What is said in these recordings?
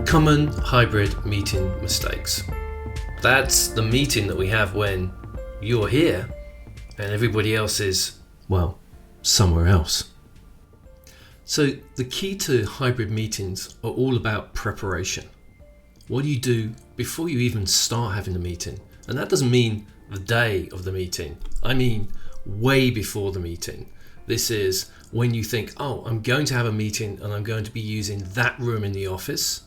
Common hybrid meeting mistakes. That's the meeting that we have when you're here and everybody else is, well, somewhere else. So the key to hybrid meetings are all about preparation. What do you do before you even start having the meeting? And that doesn't mean the day of the meeting. I mean way before the meeting. This is when you think, oh, I'm going to have a meeting and I'm going to be using that room in the office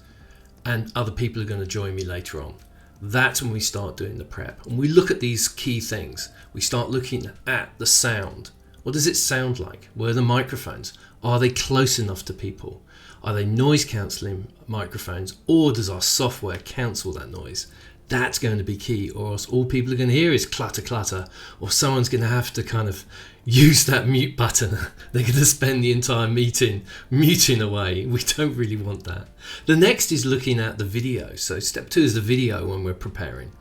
and other people are going to join me later on. That's when we start doing the prep. And we look at these key things. We start looking at the sound. What does it sound like? Where are the microphones? Are they close enough to people? Are they noise cancelling microphones, or does our software cancel that noise? That's going to be key, or else all people are going to hear is clatter clatter, or someone's going to have to kind of use that mute button. They're going to spend the entire meeting muting away. We don't really want that. The next is looking at the video. So step 2 is the video when we're preparing.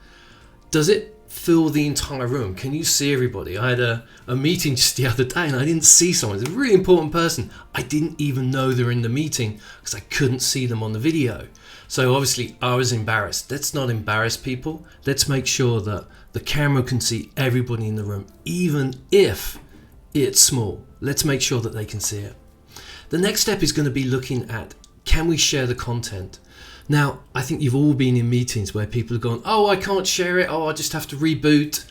Does it fill the entire room? Can you see everybody? I had a meeting just the other day and I didn't see someone. It's a really important person. I didn't even know they were in the meeting because I couldn't see them on the video. So obviously I was embarrassed. Let's not embarrass people. Let's make sure that the camera can see everybody in the room, even if it's small. Let's make sure that they can see it. The next step is going to be looking at, can we share the content? Now, I think you've all been in meetings where people have gone, oh, I can't share it. Oh, I just have to reboot.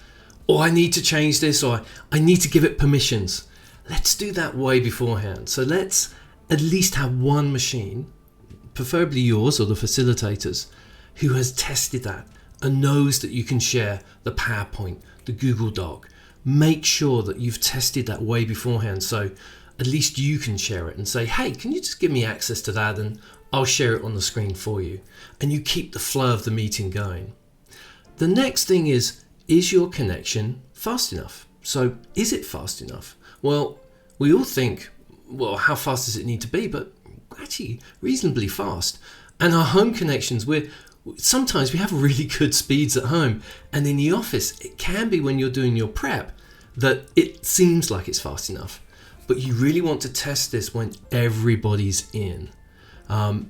Or I need to change this. Or I need to give it permissions. Let's do that way beforehand. So let's at least have one machine, preferably yours or the facilitators, who has tested that and knows that you can share the PowerPoint, the Google Doc. Make sure that you've tested that way beforehand so at least you can share it and say, hey, can you just give me access to that and I'll share it on the screen for you. And you keep the flow of the meeting going. The next thing is your connection fast enough? So is it fast enough? Well, we all think, well, how fast does it need to be? But actually reasonably fast. And our home connections, sometimes we have really good speeds at home, and in the office it can be, when you're doing your prep, that it seems like it's fast enough, but you really want to test this when everybody's in.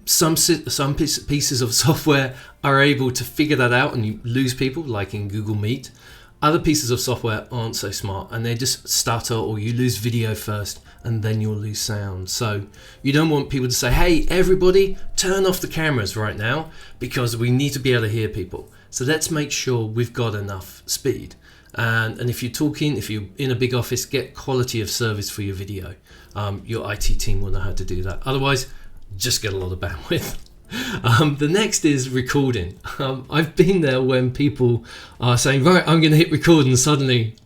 Some pieces of software are able to figure that out and you lose people, like in Google Meet. Other pieces of software aren't so smart and they just stutter, or you lose video first and then you'll lose sound. So you don't want people to say, hey, everybody, turn off the cameras right now because we need to be able to hear people. So let's make sure we've got enough speed. And if you're in a big office, get quality of service for your video. Your IT team will know how to do that. Otherwise, just get a lot of bandwidth. The next is recording. I've been there when people are saying, right, I'm going to hit record, and suddenly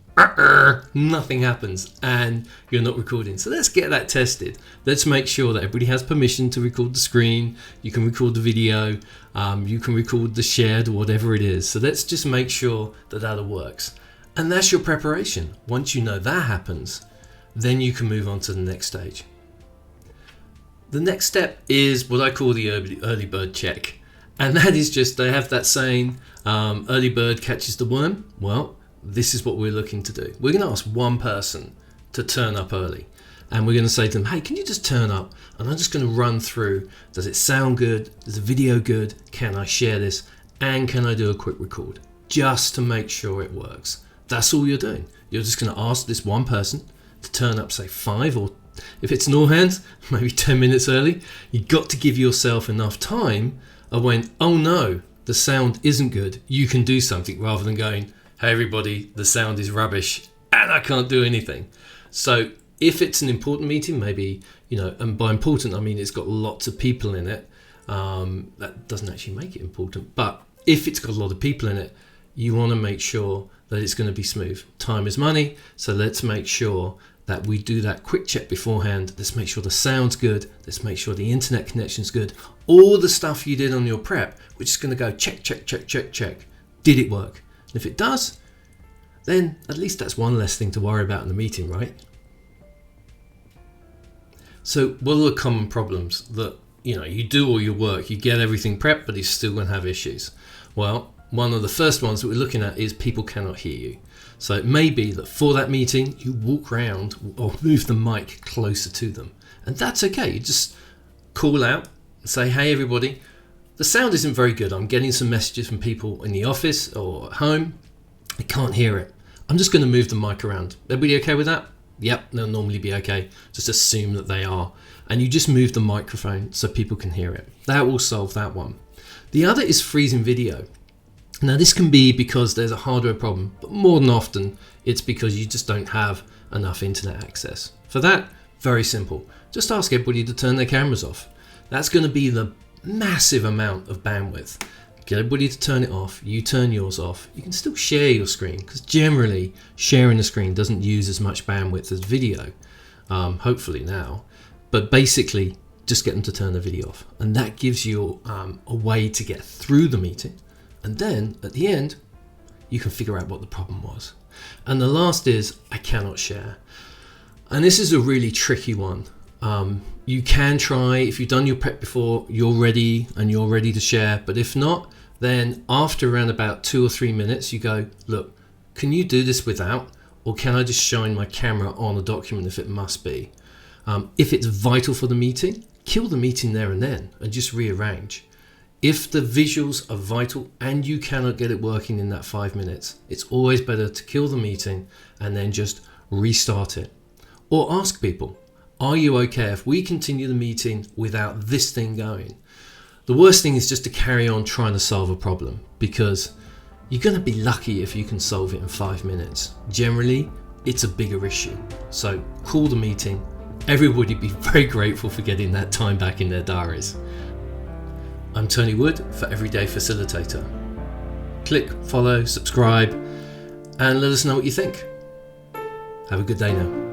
nothing happens and you're not recording. So let's get that tested. Let's make sure that everybody has permission to record the screen. You can record the video. You can record the shared or whatever it is. So let's just make sure that that works. And that's your preparation. Once you know that happens, then you can move on to the next stage. The next step is what I call the early bird check. And that is just, they have that saying, early bird catches the worm. Well, this is what we're looking to do. We're going to ask one person to turn up early. And we're going to say to them, hey, can you just turn up? And I'm just going to run through, does it sound good? Is the video good? Can I share this? And can I do a quick record? Just to make sure it works. That's all you're doing. You're just going to ask this one person to turn up, say 5, or if it's in all hands, maybe 10 minutes early. You've got to give yourself enough time of when, oh no, the sound isn't good, you can do something, rather than going, hey everybody, the sound is rubbish and I can't do anything. So if it's an important meeting, maybe, and by important I mean it's got lots of people in it, that doesn't actually make it important, but if it's got a lot of people in it, you want to make sure that it's going to be smooth. Time is money, so let's make sure that we do that quick check beforehand. Let's make sure the sound's good. Let's make sure the internet connection's good. All the stuff you did on your prep, we're just going to go check, check, check, check, check. Did it work? And if it does, then at least that's one less thing to worry about in the meeting, right? So what are the common problems that, you do all your work, you get everything prepped, but you're still going to have issues? Well, one of the first ones that we're looking at is people cannot hear you. So it may be that for that meeting, you walk around or move the mic closer to them. And that's okay. You just call out and say, hey, everybody, The sound isn't very good. I'm getting some messages from people in the office or at home. I can't hear it. I'm just going to move the mic around. Everybody okay with that? Yep, they'll normally be okay. Just assume that they are. And you just move the microphone so people can hear it. That will solve that one. The other is freezing video. Now this can be because there's a hardware problem, but more than often it's because you just don't have enough internet access. For that, very simple. Just ask everybody to turn their cameras off. That's going to be the massive amount of bandwidth. Get everybody to turn it off, you turn yours off. You can still share your screen because generally sharing the screen doesn't use as much bandwidth as video, hopefully now. But basically just get them to turn the video off, and that gives you a way to get through the meeting, and then at the end you can figure out what the problem was. And the last is I cannot share, and this is a really tricky one. You can try, if you've done your prep before, you're ready to share. But if not, then after around about 2 or 3 minutes, you go, look, can you do this without, or can I just shine my camera on a document if it must be? If it's vital for the meeting, kill the meeting there and then and just rearrange. If the visuals are vital and you cannot get it working in that 5 minutes, it's always better to kill the meeting and then just restart it. Or ask people, are you okay if we continue the meeting without this thing going? The worst thing is just to carry on trying to solve a problem, because you're going to be lucky if you can solve it in 5 minutes. Generally, it's a bigger issue. So call the meeting. Everybody be very grateful for getting that time back in their diaries. I'm Tony Wood for Everyday Facilitator. Click, follow, subscribe, and let us know what you think. Have a good day now.